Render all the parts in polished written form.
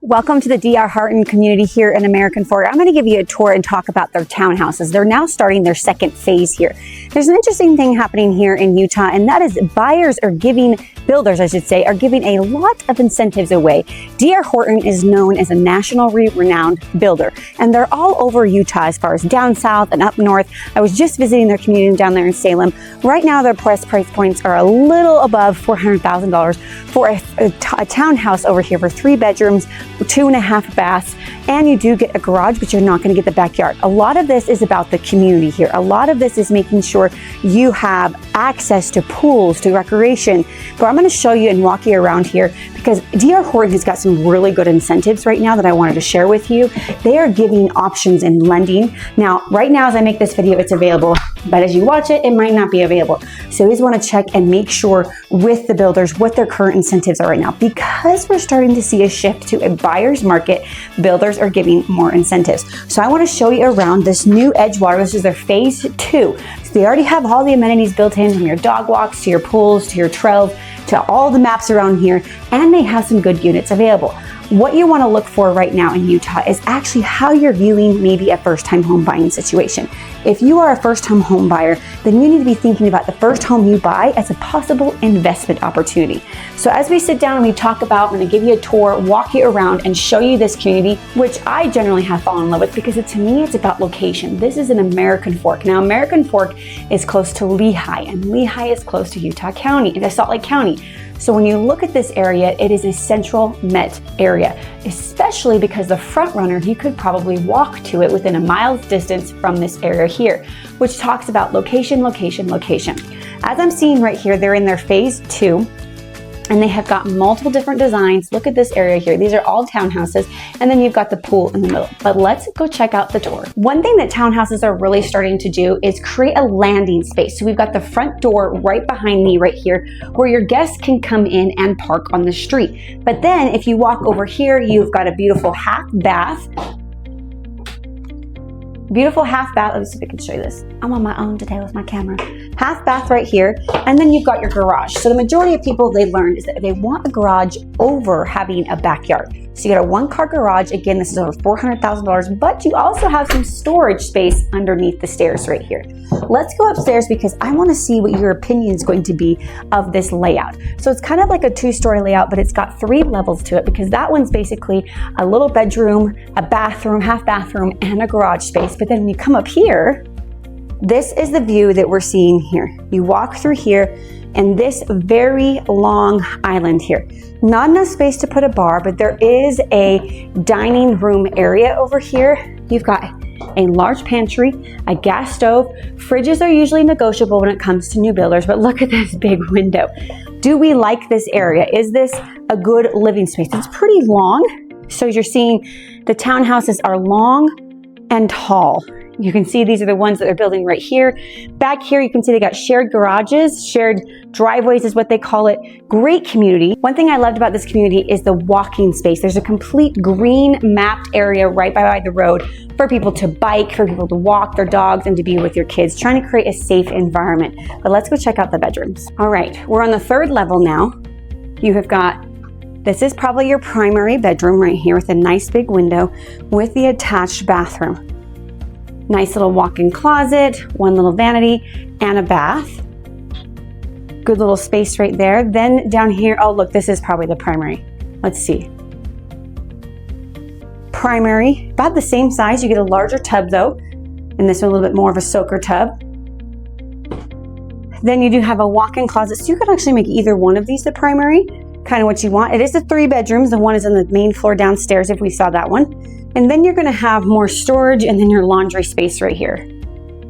Welcome to the D.R. Horton community here in American Fork. I'm going to give you a tour and talk about their townhouses. They're now starting their second phase here. There's an interesting thing happening here in Utah, and that is builders, are giving a lot of incentives away. D.R. Horton is known as a nationally renowned builder, and they're all over Utah as far as down south and up north. I was just visiting their community down there in Salem. Right now, their price points are a little above $400,000 for a townhouse over here for 3 bedrooms, 2.5 baths, and you do get a garage, but you're not going to get the backyard. A lot of this is about the community here. A lot of this is making sure you have access to pools, to recreation. But I'm going to show you and walk you around here because D.R. Horton has got some really good incentives right now that I wanted to share with you. They are giving options in lending. Now, right now as I make this video, it's available, but as you watch it, it might not be available. So you always want to check and make sure with the builders what their current incentives are right now. Because we're starting to see a shift to a buyer's market, builders are giving more incentives. So I want to show you around this new Edgewater. This is their phase 2. So they already have all the amenities built in, from your dog walks to your pools to your trails to all the maps around here, and they have some good units available. What you want to look for right now in Utah is actually how you're viewing maybe a first-time home buying situation. If you are a first-time home buyer, then you need to be thinking about the first home you buy as a possible investment opportunity. So as we sit down and we talk about, I'm going to give you a tour, walk you around, and show you this community, which I generally have fallen in love with because to me, it's about location. This is an American Fork. Now, American Fork is close to Lehi, and Lehi is close to Utah County, Salt Lake County. So when you look at this area, it is a central met area, especially because the front runner, you could probably walk to it within a mile's distance from this area here, which talks about location, location, location. As I'm seeing right here, they're in their phase 2. And they have got multiple different designs. Look at this area here. These are all townhouses. And then you've got the pool in the middle. But let's go check out the tour. One thing that townhouses are really starting to do is create a landing space. So we've got the front door right behind me right here where your guests can come in and park on the street. But then if you walk over here, you've got a beautiful half bath. Beautiful half bath. Let me see if I can show you this. I'm on my own today with my camera. Half bath right here, and then you've got your garage. So the majority of people, they learned is that they want a garage over having a backyard. So you got a 1-car garage. Again, this is over $400,000, but you also have some storage space underneath the stairs right here. Let's go upstairs because I want to see what your opinion is going to be of this layout. So it's kind of like a 2-story layout, but it's got 3 levels to it because that one's basically a little bedroom, a bathroom, half bathroom, and a garage space. But then when you come up here, this is the view that we're seeing here. You walk through here and this very long island here. Not enough space to put a bar, but there is a dining room area over here. You've got a large pantry, a gas stove. Fridges are usually negotiable when it comes to new builders, but look at this big window. Do we like this area? Is this a good living space? It's pretty long. So you're seeing the townhouses are long and tall. You can see these are the ones that they're building right here. Back here, you can see they got shared garages, shared driveways is what they call it. Great community. One thing I loved about this community is the walking space. There's a complete green mapped area right by the road for people to bike, for people to walk their dogs, and to be with your kids, trying to create a safe environment. But let's go check out the bedrooms. All right, we're on the 3rd level now. You have got, this is probably your primary bedroom right here with a nice big window with the attached bathroom. Nice little walk-in closet, 1 little vanity, and a bath. Good little space right there. Then down here, oh look, this is probably the primary. Let's see. Primary, about the same size. You get a larger tub though, and this one a little bit more of a soaker tub. Then you do have a walk-in closet, so you could actually make either one of these the primary, kind of what you want. It is the 3 bedrooms. The one is on the main floor downstairs if we saw that one. And then you're going to have more storage and then your laundry space right here.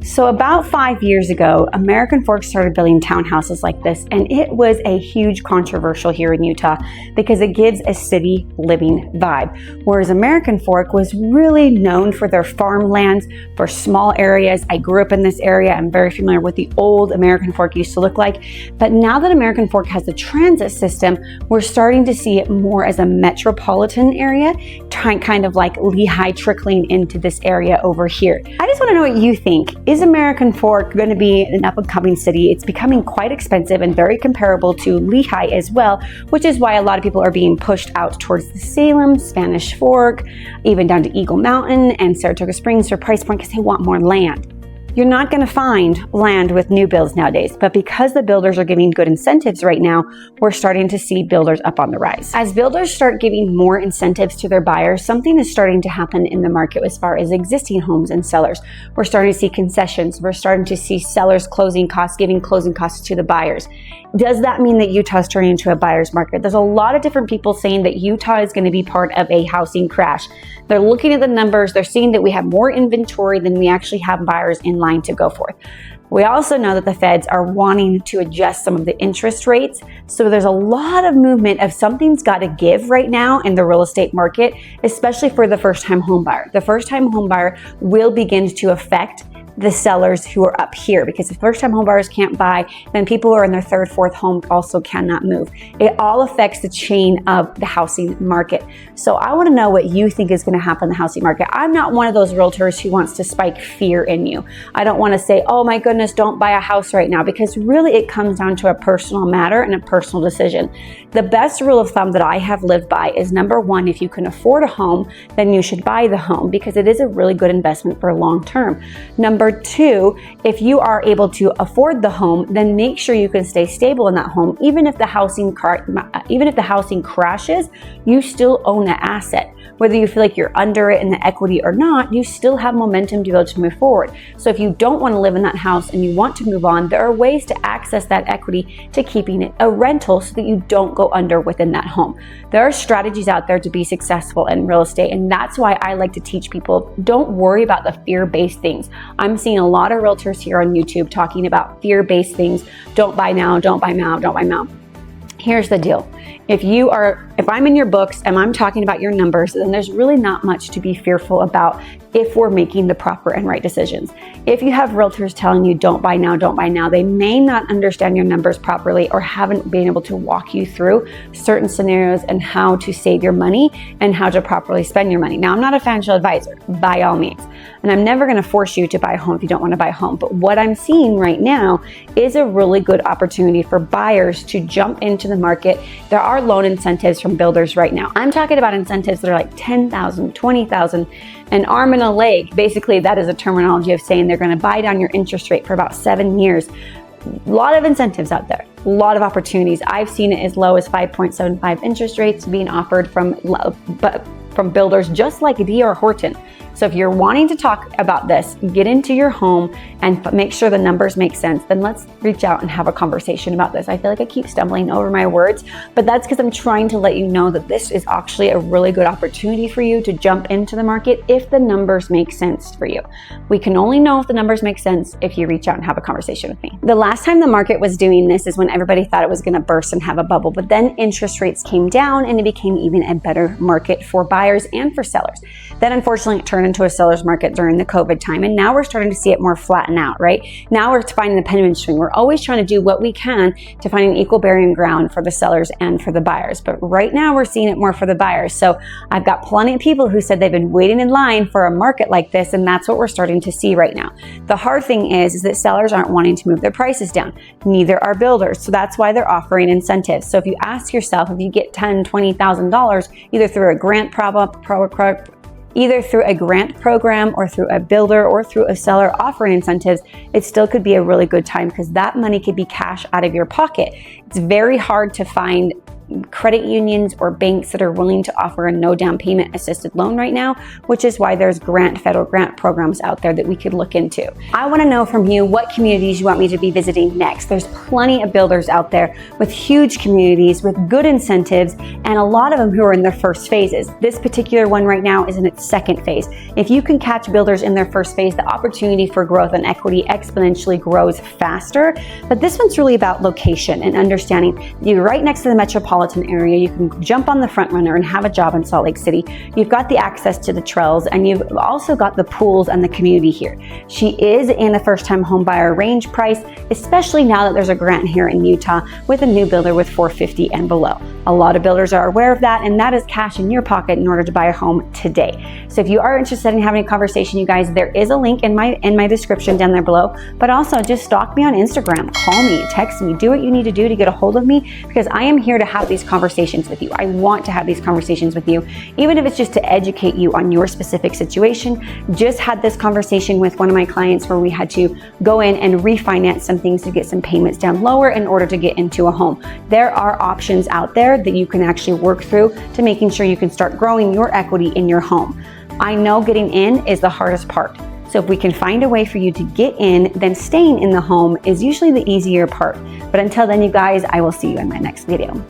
So about 5 years ago, American Fork started building townhouses like this, and it was a huge controversial here in Utah because it gives a city living vibe. Whereas American Fork was really known for their farmlands, for small areas. I grew up in this area. I'm very familiar with the old American Fork used to look like. But now that American Fork has the transit system, we're starting to see it more as a metropolitan area, kind of like Lehi trickling into this area over here. I just want to know what you think. Is American Fork going to be an up-and-coming city? It's becoming quite expensive and very comparable to Lehi as well, which is why a lot of people are being pushed out towards the Salem, Spanish Fork, even down to Eagle Mountain and Saratoga Springs for price point because they want more land. You're not going to find land with new builds nowadays, but because the builders are giving good incentives right now, we're starting to see builders up on the rise. As builders start giving more incentives to their buyers, something is starting to happen in the market as far as existing homes and sellers. We're starting to see concessions. We're starting to see sellers closing costs, giving closing costs to the buyers. Does that mean that Utah is turning into a buyer's market? There's a lot of different people saying that Utah is going to be part of a housing crash. They're looking at the numbers. They're seeing that we have more inventory than we actually have buyers in line to go forth. We also know that the feds are wanting to adjust some of the interest rates. So there's a lot of movement of something's got to give right now in the real estate market, especially for the first-time home buyer. The first-time home buyer will begin to affect the sellers who are up here, because if first-time home buyers can't buy, then people who are in their third, fourth home also cannot move. It all affects the chain of the housing market. So I want to know what you think is going to happen in the housing market. I'm not one of those realtors who wants to spike fear in you. I don't want to say, oh my goodness, don't buy a house right now, because really it comes down to a personal matter and a personal decision. The best rule of thumb that I have lived by is, number one, if you can afford a home, then you should buy the home, because it is a really good investment for long term. Number two, if you are able to afford the home, then make sure you can stay stable in that home. Even if the housing crashes, you still own the asset. Whether you feel like you're under it in the equity or not, you still have momentum to be able to move forward. So if you don't want to live in that house and you want to move on, there are ways to access that equity to keeping it a rental so that you don't go under within that home. There are strategies out there to be successful in real estate, and that's why I like to teach people, don't worry about the fear-based things. I'm seeing a lot of realtors here on YouTube talking about fear-based things. Don't buy now, don't buy now, don't buy now. Here's the deal. If I'm in your books and I'm talking about your numbers, then there's really not much to be fearful about if we're making the proper and right decisions. If you have realtors telling you don't buy now, they may not understand your numbers properly or haven't been able to walk you through certain scenarios and how to save your money and how to properly spend your money. Now, I'm not a financial advisor, by all means, and I'm never going to force you to buy a home if you don't want to buy a home. But what I'm seeing right now is a really good opportunity for buyers to jump into the market. There are loan incentives from builders right now. I'm talking about incentives that are like $10,000, $20,000, an arm and a leg. Basically, that is a terminology of saying they're going to buy down your interest rate for about 7 years. A lot of incentives out there, a lot of opportunities. I've seen it as low as 5.75 interest rates being offered from builders just like D.R. Horton. So if you're wanting to talk about this, get into your home and make sure the numbers make sense, then let's reach out and have a conversation about this. I feel like I keep stumbling over my words, but that's because I'm trying to let you know that this is actually a really good opportunity for you to jump into the market if the numbers make sense for you. We can only know if the numbers make sense if you reach out and have a conversation with me. The last time the market was doing this is when everybody thought it was going to burst and have a bubble, but then interest rates came down and it became even a better market for buyers and for sellers. Then unfortunately it turned into a seller's market during the COVID time, and now we're starting to see it more flatten out, right? Now we're finding the pendulum swing. We're always trying to do what we can to find an equal bearing ground for the sellers and for the buyers, but right now we're seeing it more for the buyers. So I've got plenty of people who said they've been waiting in line for a market like this, and that's what we're starting to see right now. The hard thing is that sellers aren't wanting to move their prices down. Neither are builders, so that's why they're offering incentives. So if you ask yourself, if you get $10,000, $20,000 either through a grant program or through a builder or through a seller offering incentives, it still could be a really good time because that money could be cash out of your pocket. It's very hard to find credit unions or banks that are willing to offer a no down payment assisted loan right now, which is why there's federal grant programs out there that we could look into. I want to know from you what communities you want me to be visiting next. There's plenty of builders out there with huge communities with good incentives, and a lot of them who are in their first phases. This particular one right now is in its second phase. If you can catch builders in their first phase, the opportunity for growth and equity exponentially grows faster. But this one's really about location and understanding. You're right next to the metropolitan metropolitan area. You can jump on the front runner and have a job in Salt Lake City. You've got the access to the trails, and you've also got the pools and the community here. She is in a first-time home buyer range price, especially now that there's a grant here in Utah with a new builder with 450 and below. A lot of builders are aware of that, and that is cash in your pocket in order to buy a home today. So if you are interested in having a conversation, you guys, there is a link in my description down there below, but also just stalk me on Instagram, call me, text me, do what you need to do to get a hold of me, because I am here to have these conversations with you. I want to have these conversations with you, even if it's just to educate you on your specific situation. Just had this conversation with one of my clients where we had to go in and refinance some things to get some payments down lower in order to get into a home. There are options out there that you can actually work through to making sure you can start growing your equity in your home. I know getting in is the hardest part. So if we can find a way for you to get in, then staying in the home is usually the easier part. But until then, you guys, I will see you in my next video.